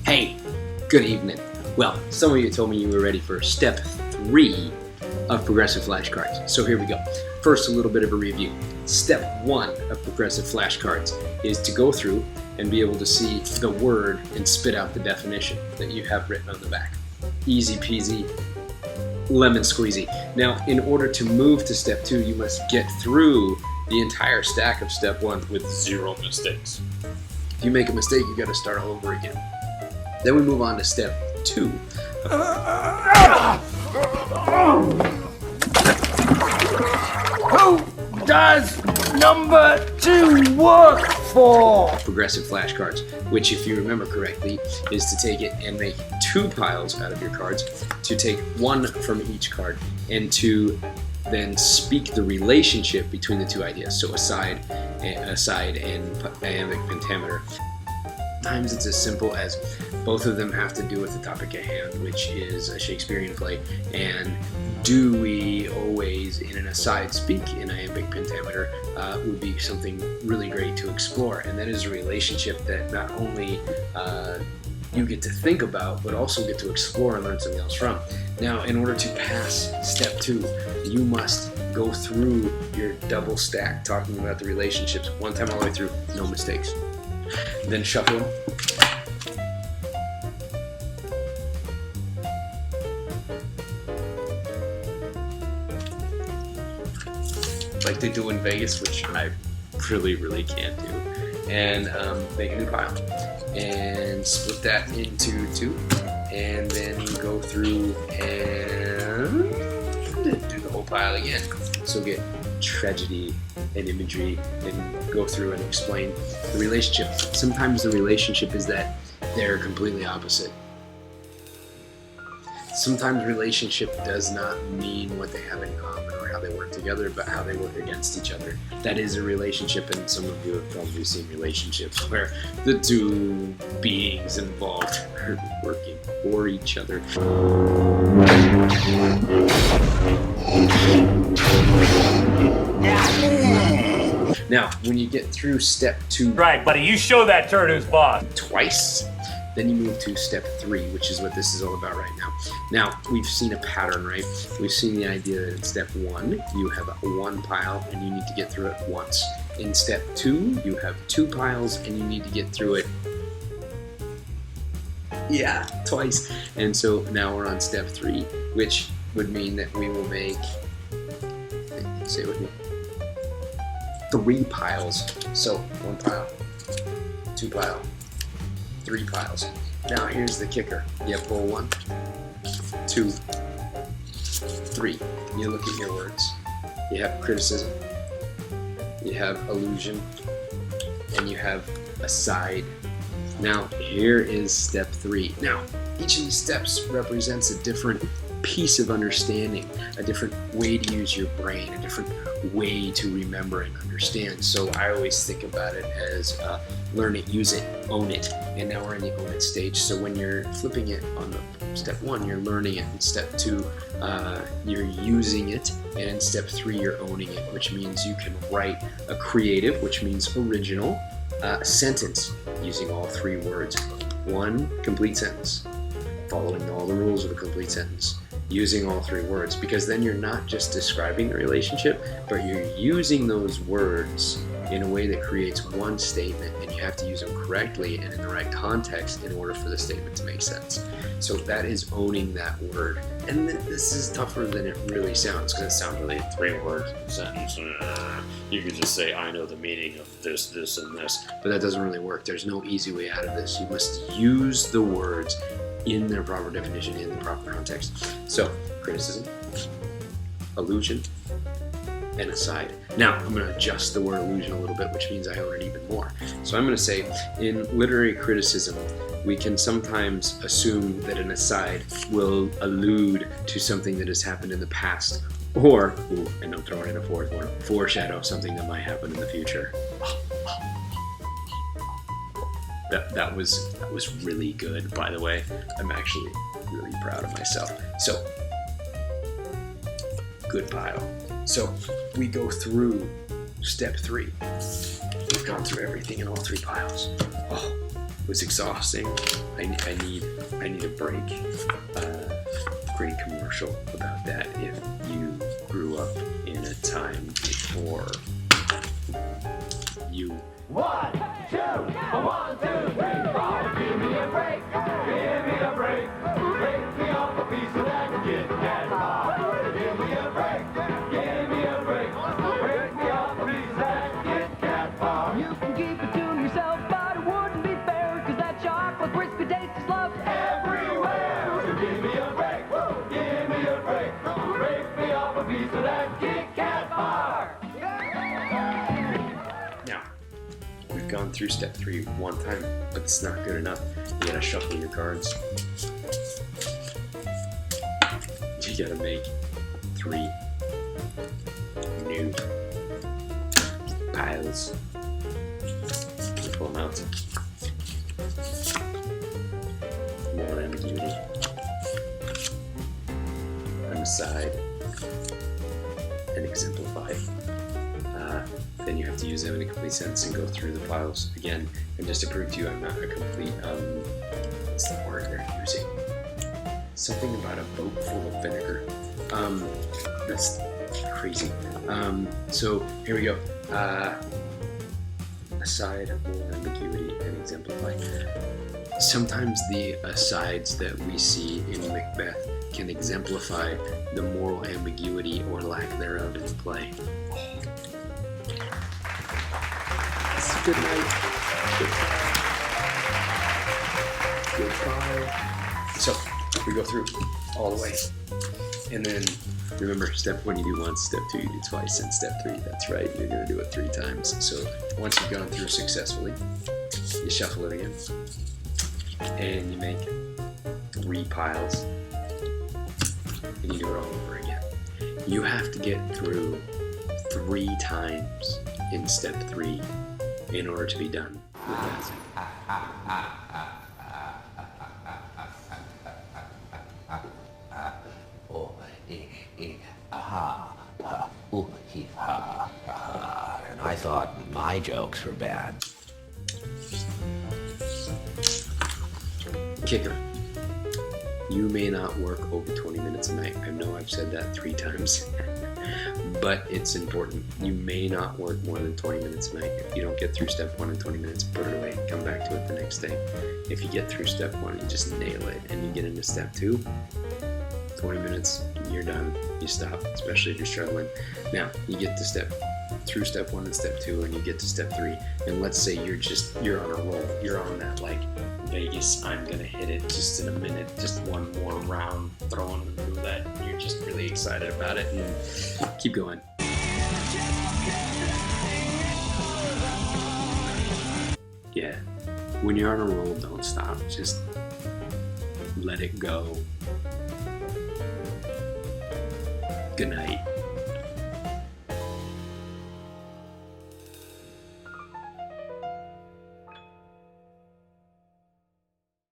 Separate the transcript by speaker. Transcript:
Speaker 1: Hey, good evening. Well, some of you told me you were ready for step 3 of Progressive Flashcards. So here we go. First, a little bit of a review. Step 1 of Progressive Flashcards is to go through and be able to see the word and spit out the definition that you have written on the back. Easy peasy, lemon squeezy. Now, in order to move to step 2, you must get through the entire stack of step 1 with 0 mistakes. If you make a mistake, you got to start all over again. Then we move on to step 2.
Speaker 2: Who does number 2 work for?
Speaker 1: Progressive Flashcards, which, if you remember correctly, is to take it and make 2 piles out of your cards, to take 1 from each card, and to then speak the relationship between the 2 ideas. So aside and iambic pentameter. Sometimes it's as simple as both of them have to do with the topic at hand, which is a Shakespearean play, and do we always in an aside speak in iambic pentameter would be something really great to explore. And that is a relationship that not only you get to think about, but also get to explore and learn something else from. Now, in order to pass step 2, you must go through your double stack, talking about the relationships one time all the way through, no mistakes. Then shuffle them. Like they do in Vegas, which I really can't do. And make a new pile. And split that into 2. And then go through and do the whole pile again. So get tragedy and imagery and go through and explain the relationship. Sometimes the relationship is that they're completely opposite. Sometimes relationship does not mean what they have in common or how they work together, but how they work against each other. That is a relationship, and some of you have probably seen relationships where the 2 beings involved are working for each other. Now, when you get through step 2,
Speaker 2: Right, buddy, you show that turd who's boss.
Speaker 1: Twice, then you move to step 3, which is what this is all about right now. Now, we've seen a pattern, right? We've seen the idea that in step 1, you have 1 pile and you need to get through it once. In step 2, you have 2 piles and you need to get through it, twice. And so now we're on step 3, which would mean that we will make, say it with me, 3 piles. So 1 pile, 2 pile, 3 piles. Now here's the kicker. You pull 1, 2, 3. You look at your words. You have criticism, you have allusion, and you have aside. Now here is step 3. Now each of these steps represents a different piece of understanding, a different way to use your brain, a different way to remember and understand. So I always think about it as learn it, use it, own it. And now we're in the own it stage. So when you're flipping it on the step 1, you're learning it. In step 2, you're using it. And in step 3, you're owning it, which means you can write a creative, which means original, sentence using all 3 words. 1 complete sentence, following all the rules of a complete sentence, using all 3 words, because then you're not just describing the relationship, but you're using those words in a way that creates one statement, and you have to use them correctly and in the right context in order for the statement to make sense. So that is owning that word. And this is tougher than it really sounds, because it sounds really 3 words in a sentence. You could just say, I know the meaning of this, this, and this, but that doesn't really work. There's no easy way out of this. You must use the words in their proper definition, in the proper context. So, criticism, allusion, and aside. Now, I'm going to adjust the word allusion a little bit, which means I own it even more. So I'm going to say, in literary criticism, we can sometimes assume that an aside will allude to something that has happened in the past, or, and I'm throwing in a 4th one, foreshadow something that might happen in the future. That was really good, by the way. I'm actually really proud of myself. So, good pile. So, we go through step 3. We've gone through everything in all 3 piles. Oh, was exhausting. I need a break. Great commercial about that if you grew up in a time before you.
Speaker 2: 1, 2, 1, 2, 3, 4. Give me a break. Give me a break. Break me off a piece of that Kit Kat bar. Give me a break. Give me a break. Break me off a piece of that Kit Kat bar.
Speaker 3: You can keep it to yourself, but it wouldn't be fair, 'cause that chocolate crispy taste is loved
Speaker 2: Everywhere. So give me a break. Give me a break. Break me off a piece of that Kit Kat bar.
Speaker 1: Now, we've gone through step 3 one time, but it's not good enough. You gotta shuffle your cards. You gotta make 3 new piles. Equal amounts. More ambiguity. On the side. And exemplify. Then you have to use them in a complete sentence and go through the piles again. And just to prove to you I'm not a complete, what's the word they're using? Something about a boat full of vinegar. That's crazy. So here we go. Aside, more ambiguity, and exemplify. Sometimes the asides that we see in Macbeth can exemplify the moral ambiguity or lack thereof in the play. Good night. Goodbye. So we go through all the way, and then remember, step 1 you do once, step 2 you do twice, and step 3, that's right, you're going to do it 3 times. So once you've gone through successfully, you shuffle it again, and you make 3 piles, and you do it all over again. You have to get through 3 times in step 3 in order to be done with that.
Speaker 4: And I thought my jokes were bad.
Speaker 1: Kicker. You may not work over 20 minutes a night. I know I've said that 3 times. But it's important. You may not work more than 20 minutes a night. If you don't get through step 1 in 20 minutes, put it away. Come back to it the next day. If you get through step 1, you just nail it. And you get into step 2, 20 minutes, you're done. You stop, especially if you're struggling. Now, you get to through step 1 and step 2, and you get to step 3. And let's say you're on a roll. You're on that, like, Vegas, I'm going to hit it just in a minute. Just one more round, throwing the roulette. You're just really excited about it. And keep going. Yeah. When you're on a roll, don't stop. Just let it go. Good night.